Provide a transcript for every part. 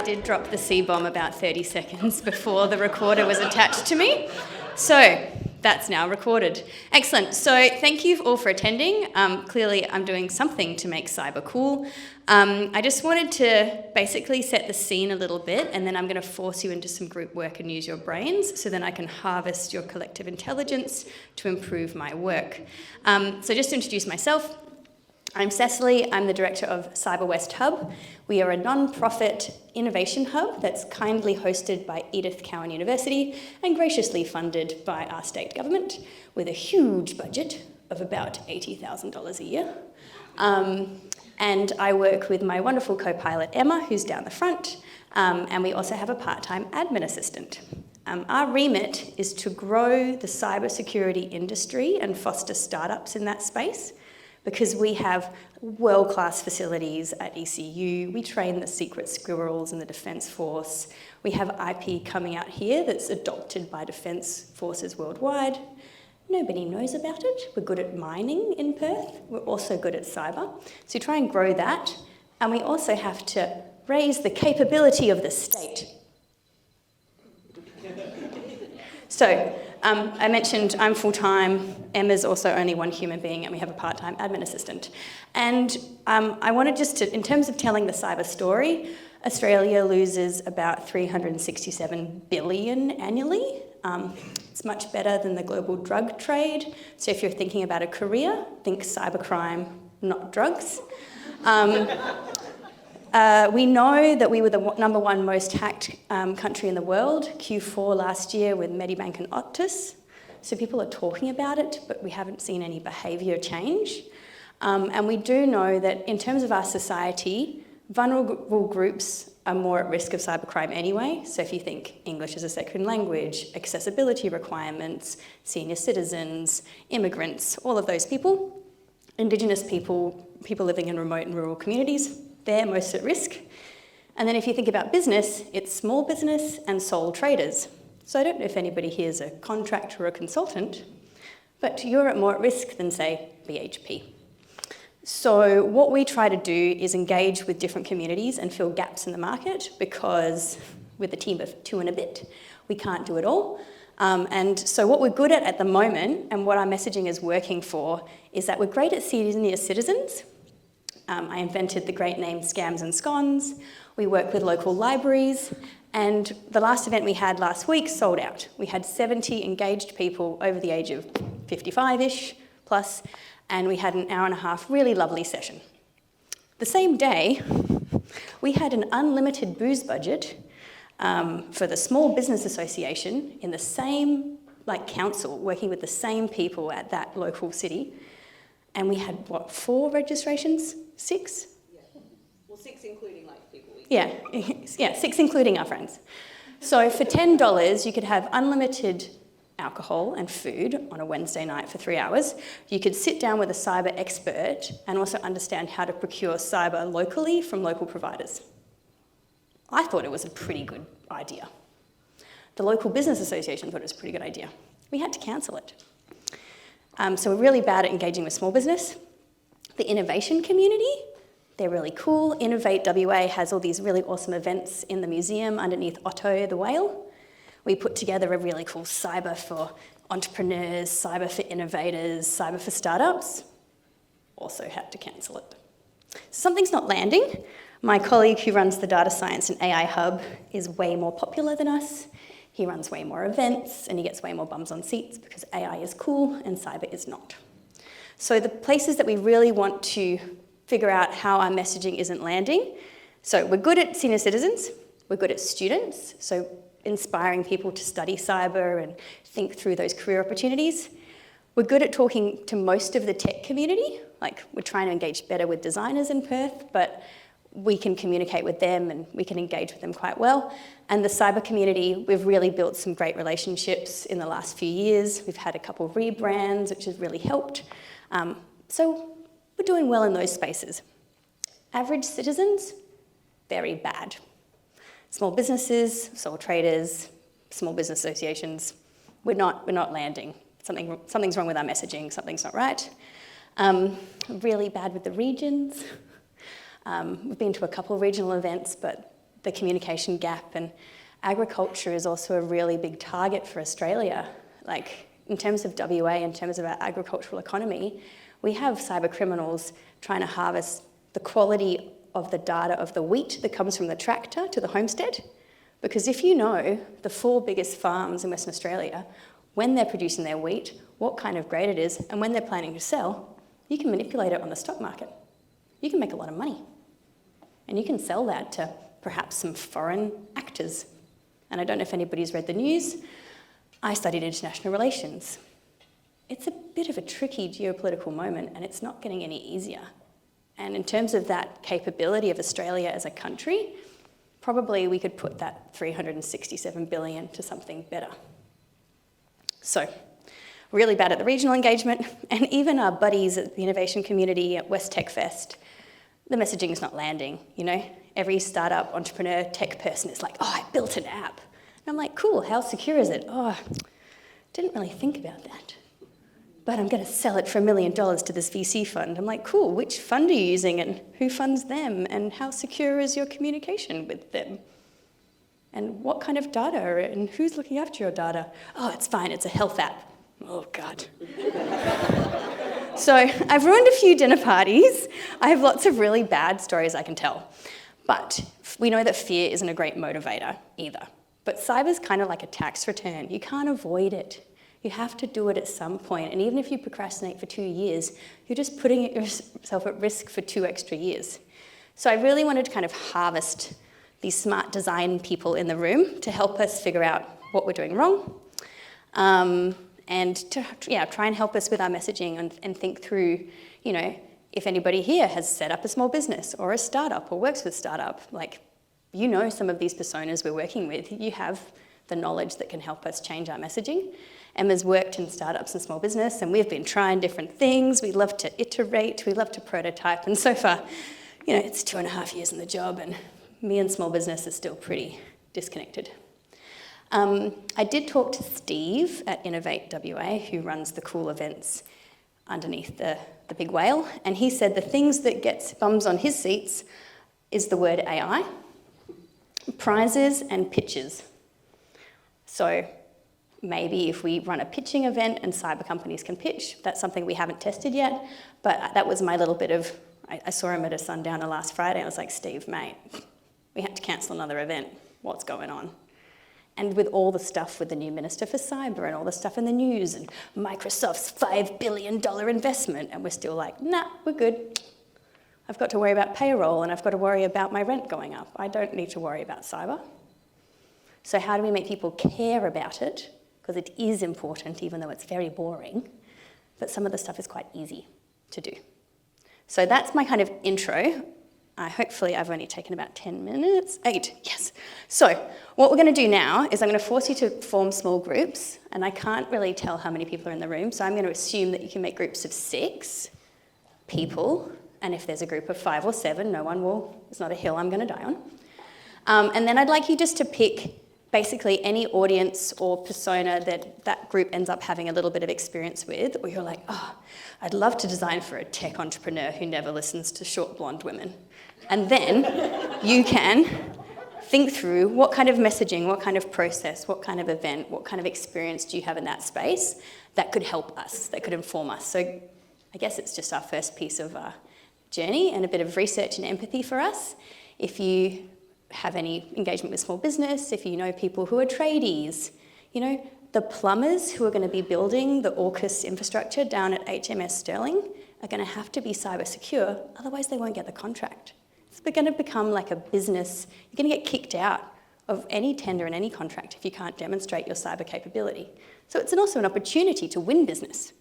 did drop the C-bomb about 30 seconds before the recorder was attached to me. So that's now recorded. Excellent. So thank you all for attending. Clearly I'm doing something to make cyber cool. I just wanted to basically set the scene a little bit, and then I'm going to force you into some group work and use your brains so then I can harvest your collective intelligence to improve my work. So just to introduce myself, I'm Cecily. I'm the director of Cyber West Hub. We are a non-profit innovation hub that's kindly hosted by Edith Cowan University and graciously funded by our state government with a huge budget of about $80,000 a year. And I work with my wonderful co-pilot Emma, who's down the front, and we also have a part-time admin assistant. Our remit is to grow the cybersecurity industry and foster startups in that space, because we have world-class facilities at ECU. We train the secret squirrels in the Defence Force. We have IP coming out here that's adopted by Defence Forces worldwide. Nobody knows about it. We're good at mining in Perth. We're also good at cyber. So we try and grow that. And we also have to raise the capability of the state. So, I mentioned I'm full-time, Emma's also only one human being, and we have a part-time admin assistant. And I wanted just to, in terms of telling the cyber story, Australia loses about $367 billion annually. It's much better than the global drug trade. So if you're thinking about a career, think cybercrime, not drugs. We know that we were the number one most hacked country in the world, Q4 last year with Medibank and Optus. So people are talking about it, but we haven't seen any behaviour change. And we do know that in terms of our society, vulnerable groups are more at risk of cybercrime anyway. So if you think English as a second language, accessibility requirements, senior citizens, immigrants, all of those people, Indigenous people, people living in remote and rural communities, they're most at risk. And then if you think about business, it's small business and sole traders. So I don't know if anybody here is a contractor or a consultant, but you're at more at risk than, say, BHP. So what we try to do is engage with different communities and fill gaps in the market, because with a team of 2 and a bit, we can't do it all. And so what we're good at the moment, and what our messaging is working for, is that we're great at senior citizens. I invented the great name Scams and Scones. We work with local libraries, and the last event we had last week sold out. We had 70 engaged people over the age of 55-ish plus, and we had an hour and a half really lovely session. The same day, we had an unlimited booze budget for the Small Business Association in the same council, working with the same people at that local city. And we had, 4 registrations? 6? Yeah. Well, 6 including people. Yeah, 6 including our friends. So for $10, you could have unlimited alcohol and food on a Wednesday night for 3 hours. You could sit down with a cyber expert and also understand how to procure cyber locally from local providers. I thought it was a pretty good idea. The local business association thought it was a pretty good idea. We had to cancel it. So we're really bad at engaging with small business. The innovation community, they're really cool. Innovate WA has all these really awesome events in the museum underneath Otto the whale. We put together a really cool cyber for entrepreneurs, cyber for innovators, cyber for startups. Also had to cancel it. Something's not landing. My colleague who runs the Data Science and AI Hub is way more popular than us. He runs way more events and he gets way more bums on seats because AI is cool and cyber is not. So the places that we really want to figure out how our messaging isn't landing. So we're good at senior citizens, we're good at students, so inspiring people to study cyber and think through those career opportunities. We're good at talking to most of the tech community, we're trying to engage better with designers in Perth, but we can communicate with them and we can engage with them quite well. And the cyber community, we've really built some great relationships in the last few years. We've had a couple of rebrands, which has really helped. So we're doing well in those spaces. Average citizens, very bad. Small businesses, sole traders, small business associations, we're not landing. Something's wrong with our messaging, something's not right. Really bad with the regions. We've been to a couple of regional events, but the communication gap, and agriculture is also a really big target for Australia. Like, in terms of WA, in terms of our agricultural economy, we have cyber criminals trying to harvest the quality of the data of the wheat that comes from the tractor to the homestead. Because if you know the 4 biggest farms in Western Australia, when they're producing their wheat, what kind of grade it is, and when they're planning to sell, you can manipulate it on the stock market. You can make a lot of money. And you can sell that to perhaps some foreign actors. And I don't know if anybody's read the news. I studied international relations. It's a bit of a tricky geopolitical moment, and it's not getting any easier. And in terms of that capability of Australia as a country, probably we could put that $367 billion to something better. So, really bad at the regional engagement, and even our buddies at the innovation community at West Tech Fest, the messaging is not landing, you know? Every startup, entrepreneur, tech person is like, oh, I built an app. And I'm like, cool, how secure is it? Oh, didn't really think about that. But I'm going to sell it for $1 million to this VC fund. I'm like, cool, which fund are you using and who funds them and how secure is your communication with them? And what kind of data and who's looking after your data? Oh, it's fine, it's a health app. Oh, God. So I've ruined a few dinner parties. I have lots of really bad stories I can tell. But we know that fear isn't a great motivator either. But cyber's kind of like a tax return. You can't avoid it. You have to do it at some point. And even if you procrastinate for 2 years, you're just putting yourself at risk for 2 extra years. So I really wanted to kind of harvest these smart design people in the room to help us figure out what we're doing wrong, and to try and help us with our messaging and think through, you know, if anybody here has set up a small business or a startup or works with startup, like, you know some of these personas we're working with, you have the knowledge that can help us change our messaging. Emma's worked in startups and small business, and we've been trying different things. We love to iterate, we love to prototype, and so far, you know, it's 2.5 years in the job, and me and small business are still pretty disconnected. I did talk to Steve at Innovate WA, who runs the cool events underneath the big whale, and he said the things that gets bums on his seats is the word AI, prizes and pitches. So maybe if we run a pitching event and cyber companies can pitch, that's something we haven't tested yet, but that was my little bit of, I saw him at a sundowner last Friday, I was like, Steve, mate, we had to cancel another event, what's going on? And with all the stuff with the new Minister for Cyber and all the stuff in the news and Microsoft's $5 billion investment, and we're still like, nah, we're good. I've got to worry about payroll and I've got to worry about my rent going up. I don't need to worry about cyber. So how do we make people care about it? Because it is important, even though it's very boring, but some of the stuff is quite easy to do. So that's my kind of intro. Hopefully I've only taken about 10 minutes, 8, yes. So what we're going to do now is I'm going to force you to form small groups, and I can't really tell how many people are in the room, so I'm going to assume that you can make groups of 6 people, and if there's a group of 5 or 7, it's not a hill I'm going to die on. And then I'd like you just to pick basically any audience or persona that group ends up having a little bit of experience with, or you're like, oh, I'd love to design for a tech entrepreneur who never listens to short blonde women. And then you can think through what kind of messaging, what kind of process, what kind of event, what kind of experience do you have in that space that could help us, that could inform us. So I guess it's just our first piece of journey and a bit of research and empathy for us. If you have any engagement with small business, if you know people who are tradies, you know, the plumbers who are going to be building the AUKUS infrastructure down at HMS Stirling are going to have to be cyber secure, otherwise they won't get the contract. It's going to become like a business. You're going to get kicked out of any tender and any contract if you can't demonstrate your cyber capability. So it's also an opportunity to win business.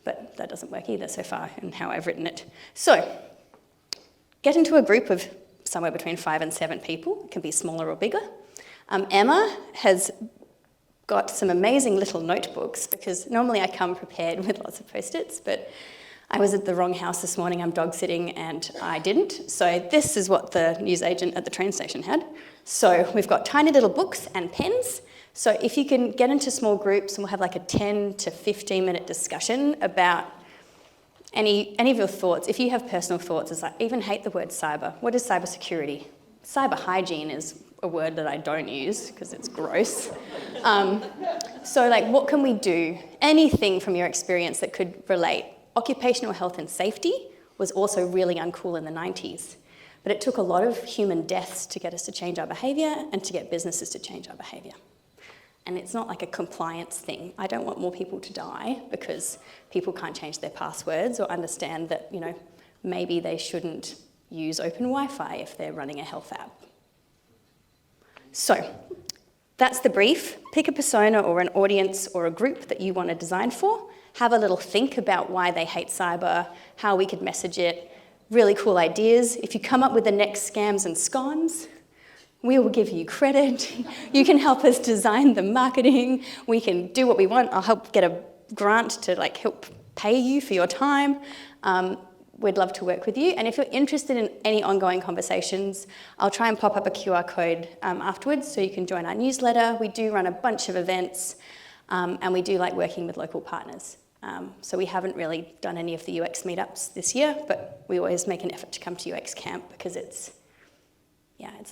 But that doesn't work either so far in how I've written it. So get into a group of somewhere between 5 and 7 people. It can be smaller or bigger. Emma has got some amazing little notebooks, because normally I come prepared with lots of Post-its, but I was at the wrong house this morning, I'm dog sitting, and I didn't. So this is what the newsagent at the train station had. So we've got tiny little books and pens. So if you can get into small groups, and we'll have like a 10 to 15 minute discussion about any of your thoughts. If you have personal thoughts, it's like, I even hate the word cyber. What is cybersecurity? cyber hygiene is a word that I don't use because it's gross. So like, what can we do? Anything from your experience that could relate. Occupational health and safety was also really uncool in the 90s. But it took a lot of human deaths to get us to change our behaviour and to get businesses to change our behaviour. And it's not like a compliance thing. I don't want more people to die because people can't change their passwords or understand that, maybe they shouldn't use open Wi-Fi if they're running a health app. So that's the brief. Pick a persona or an audience or a group that you want to design for. Have a little think about why they hate cyber, how we could message it, really cool ideas. If you come up with the next scams and scones, we will give you credit. You can help us design the marketing. We can do what we want. I'll help get a grant to help pay you for your time. We'd love to work with you. And if you're interested in any ongoing conversations, I'll try and pop up a QR code afterwards so you can join our newsletter. We do run a bunch of events and we do like working with local partners. So we haven't really done any of the UX meetups this year, but we always make an effort to come to UXCamp because it's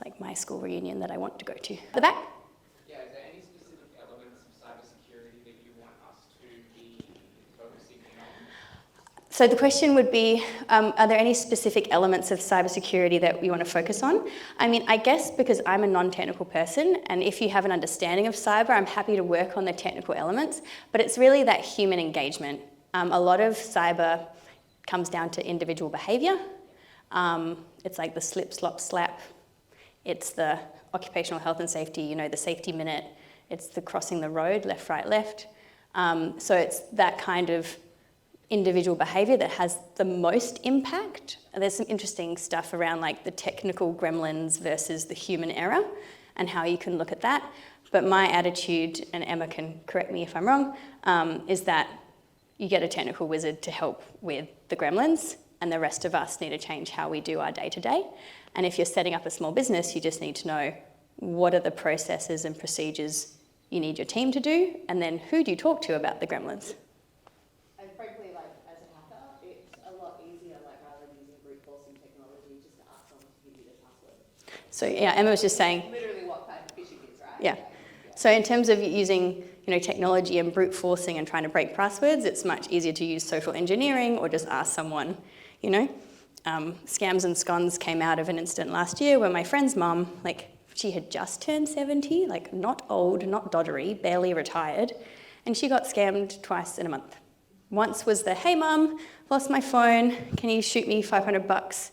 like my school reunion that I want to go to. At the back? Yeah, is there any specific elements of cybersecurity that you want us to be focusing on? So the question would be, are there any specific elements of cybersecurity that we want to focus on? I mean, I guess because I'm a non-technical person, and if you have an understanding of cyber, I'm happy to work on the technical elements, but it's really that human engagement. A lot of cyber comes down to individual behaviour. It's like the slip, slop, slap. It's the occupational health and safety, the safety minute. It's the crossing the road, left, right, left. So it's that kind of individual behaviour that has the most impact. And there's some interesting stuff around like the technical gremlins versus the human error and how you can look at that. But my attitude, and Emma can correct me if I'm wrong, is that you get a technical wizard to help with the gremlins and the rest of us need to change how we do our day-to-day. And if you're setting up a small business, you just need to know what are the processes and procedures you need your team to do, and then who do you talk to about the gremlins? And frankly, as a hacker, it's a lot easier, rather than using brute forcing technology, just to ask someone to give you the password. So yeah, Emma was just saying. Literally what kind of phishing is, right? Yeah. So in terms of using technology and brute forcing and trying to break passwords, it's much easier to use social engineering or just ask someone, Scams and scones came out of an incident last year where my friend's mum, she had just turned 70, not old, not doddery, barely retired, and she got scammed twice in a month. Once was the, hey mum, lost my phone, can you shoot me $500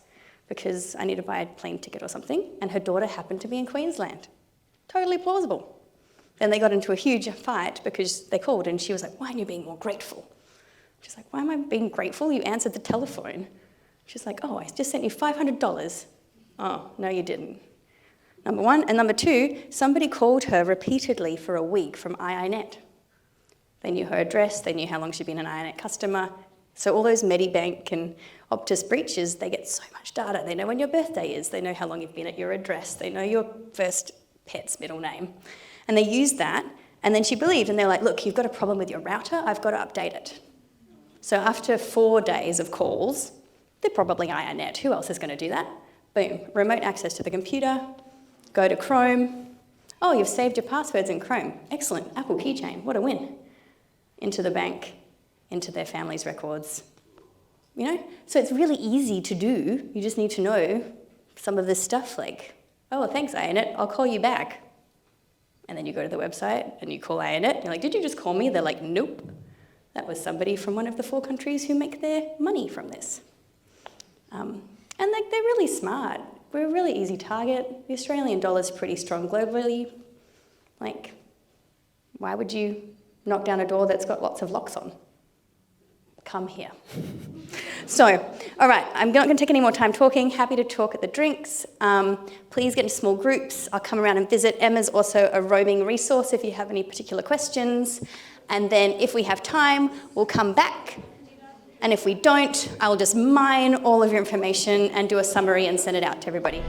because I need to buy a plane ticket or something? And her daughter happened to be in Queensland. Totally plausible. Then they got into a huge fight because they called and she was like, why aren't you being more grateful? She's like, why am I being grateful? You answered the telephone. She's like, oh, I just sent you $500. Oh, no, you didn't. Number one. And number two, somebody called her repeatedly for a week from IINet. They knew her address. They knew how long she'd been an IINet customer. So all those Medibank and Optus breaches, they get so much data. They know when your birthday is. They know how long you've been at your address. They know your first pet's middle name. And they used that. And then she believed. And they're like, look, you've got a problem with your router. I've got to update it. So after 4 days of calls, they're probably IINet. Who else is going to do that? Boom, remote access to the computer, go to Chrome. Oh, you've saved your passwords in Chrome. Excellent, Apple keychain, what a win. Into the bank, into their family's records. So it's really easy to do. You just need to know some of this stuff oh, thanks IINet, I'll call you back. And then you go to the website and you call IINet. You're like, did you just call me? They're like, nope. That was somebody from one of the 4 countries who make their money from this. And they're really smart. We're a really easy target. The Australian dollar's pretty strong globally. Why would you knock down a door that's got lots of locks on? Come here. So, all right, I'm not going to take any more time talking. Happy to talk at the drinks. Please get into small groups. I'll come around and visit. Emma's also a roaming resource if you have any particular questions. And then if we have time, we'll come back. And if we don't, I'll just mine all of your information and do a summary and send it out to everybody.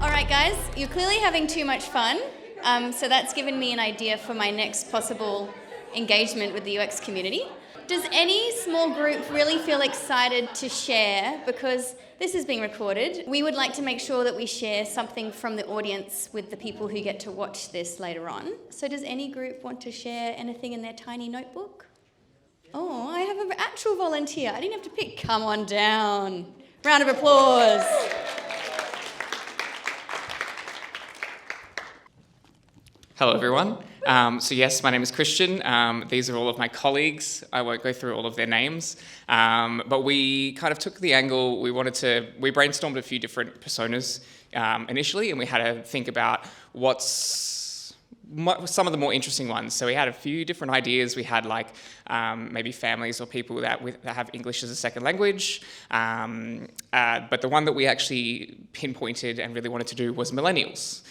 All right, guys, you're clearly having too much fun. So that's given me an idea for my next possible engagement with the UX community. Does any small group really feel excited to share? Because this is being recorded. We would like to make sure that we share something from the audience with the people who get to watch this later on. So does any group want to share anything in their tiny notebook? Oh, I have an actual volunteer. I didn't have to pick. Come on down. Round of applause. Hello, everyone. So yes, my name is Christian. These are all of my colleagues. I won't go through all of their names, but we kind of took the angle. We brainstormed a few different personas initially, and we had to think about some of the more interesting ones. So we had a few different ideas. We had maybe families or people that have English as a second language. But the one that we actually pinpointed and really wanted to do was millennials.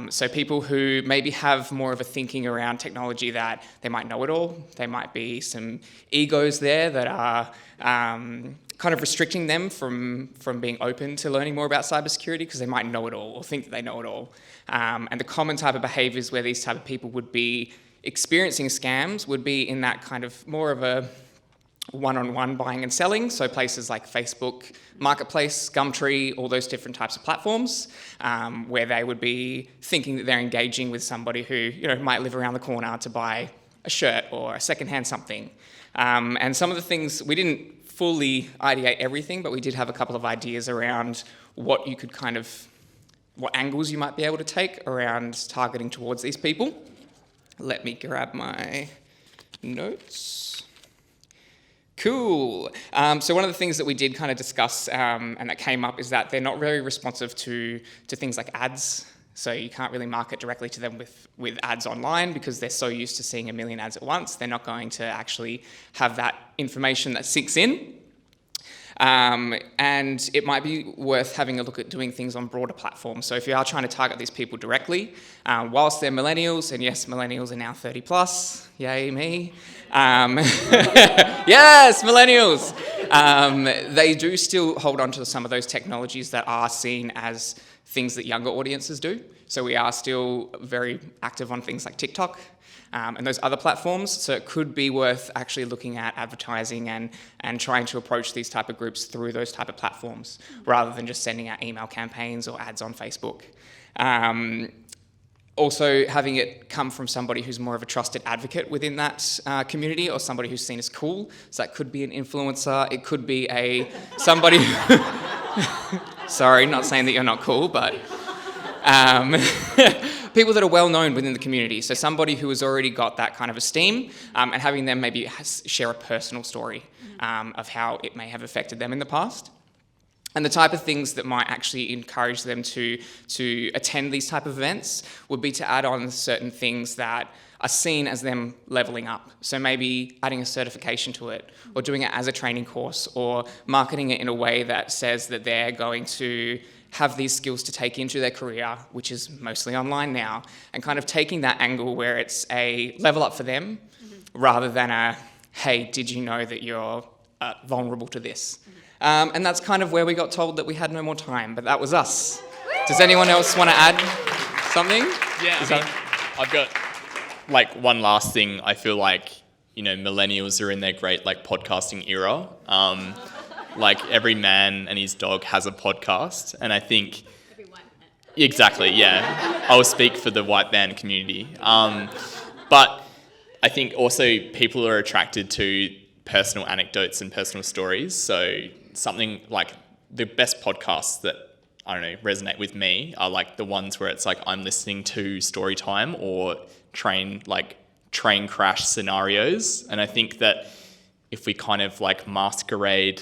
So people who maybe have more of a thinking around technology that they might know it all. There might be some egos there that are kind of restricting them from being open to learning more about cybersecurity because they might know it all or think that they know it all. And the common type of behaviours where these type of people would be experiencing scams would be in that kind of more of a one-on-one buying and selling, so places like Facebook Marketplace, Gumtree, all those different types of platforms, where they would be thinking that they're engaging with somebody who might live around the corner to buy a shirt or a second-hand something. And some of the things, we didn't fully ideate everything, but we did have a couple of ideas around what angles you might be able to take around targeting towards these people. Let me grab my notes. Cool. So one of the things that we did kind of discuss and that came up is that they're not very responsive to things like ads. So you can't really market directly to them with ads online because they're so used to seeing a million ads at once. They're not going to actually have that information that sinks in. And it might be worth having a look at doing things on broader platforms. So if you are trying to target these people directly, whilst they're millennials, and yes, millennials are now 30 plus, yay me. Yes, millennials! They do still hold on to some of those technologies that are seen as things that younger audiences do. So we are still very active on things like TikTok. And those other platforms, so it could be worth actually looking at advertising and trying to approach these type of groups through those type of platforms rather than just sending out email campaigns or ads on Facebook. Also, having it come from somebody who's more of a trusted advocate within that community or somebody who's seen as cool. So that could be an influencer, it could be somebody... Sorry, not saying that you're not cool, but... people that are well known within the community, so somebody who has already got that kind of esteem, and having them maybe share a personal story of how it may have affected them in the past. And the type of things that might actually encourage them to attend these type of events would be to add on certain things that are seen as them leveling up. So maybe adding a certification to it, or doing it as a training course, or marketing it in a way that says that they're going to have these skills to take into their career, which is mostly online now, and kind of taking that angle where it's a level up for them rather than a, hey, did you know that you're vulnerable to this? And that's kind of where we got told that we had no more time, but that was us. Does anyone else want to add something? Yeah, I've got one last thing. I feel like, millennials are in their great podcasting era. Every man and his dog has a podcast, and I think... Every white man. Exactly, yeah. I'll speak for the white man community. But I think also people are attracted to personal anecdotes and personal stories, so something like the best podcasts that, resonate with me are the ones where it's I'm listening to story time or train crash scenarios, and I think that if we kind of masquerade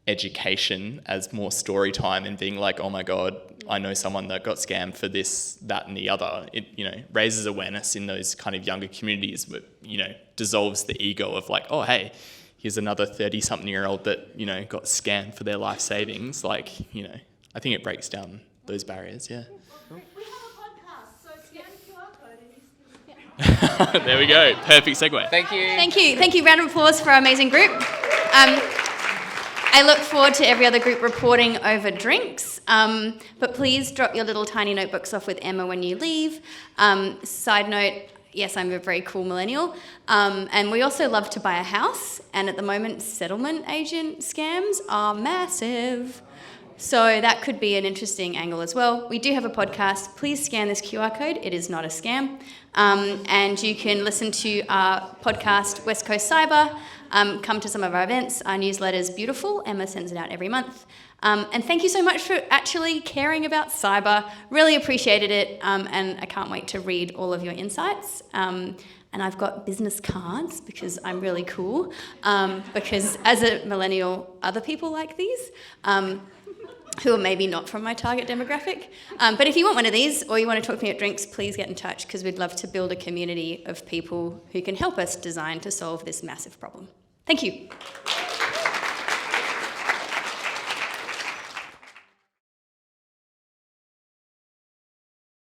education as more story time and being oh my God, I know someone that got scammed for this, that and the other, it raises awareness in those kind of younger communities, but dissolves the ego of oh hey, here's another 30-something-year-old that got scammed for their life savings. I think it breaks down those barriers. Yeah. We have a podcast, so scan QR code and you can... There we go. Perfect segue. Thank you. Thank you. Round of applause for our amazing group. I look forward to every other group reporting over drinks. But please drop your little tiny notebooks off with Emma when you leave. Side note, yes, I'm a very cool millennial. And we also love to buy a house. And at the moment, settlement agent scams are massive. So that could be an interesting angle as well. We do have a podcast. Please scan this QR code. It is not a scam. And you can listen to our podcast, West Coast Cyber. Come to some of our events. Our newsletter is beautiful. Emma sends it out every month. And thank you so much for actually caring about cyber. Really appreciated it. And I can't wait to read all of your insights. And I've got business cards because I'm really cool. Because as a millennial, other people like these. Who are maybe not from my target demographic. But if you want one of these or you want to talk to me at drinks, please get in touch because we'd love to build a community of people who can help us design to solve this massive problem. Thank you.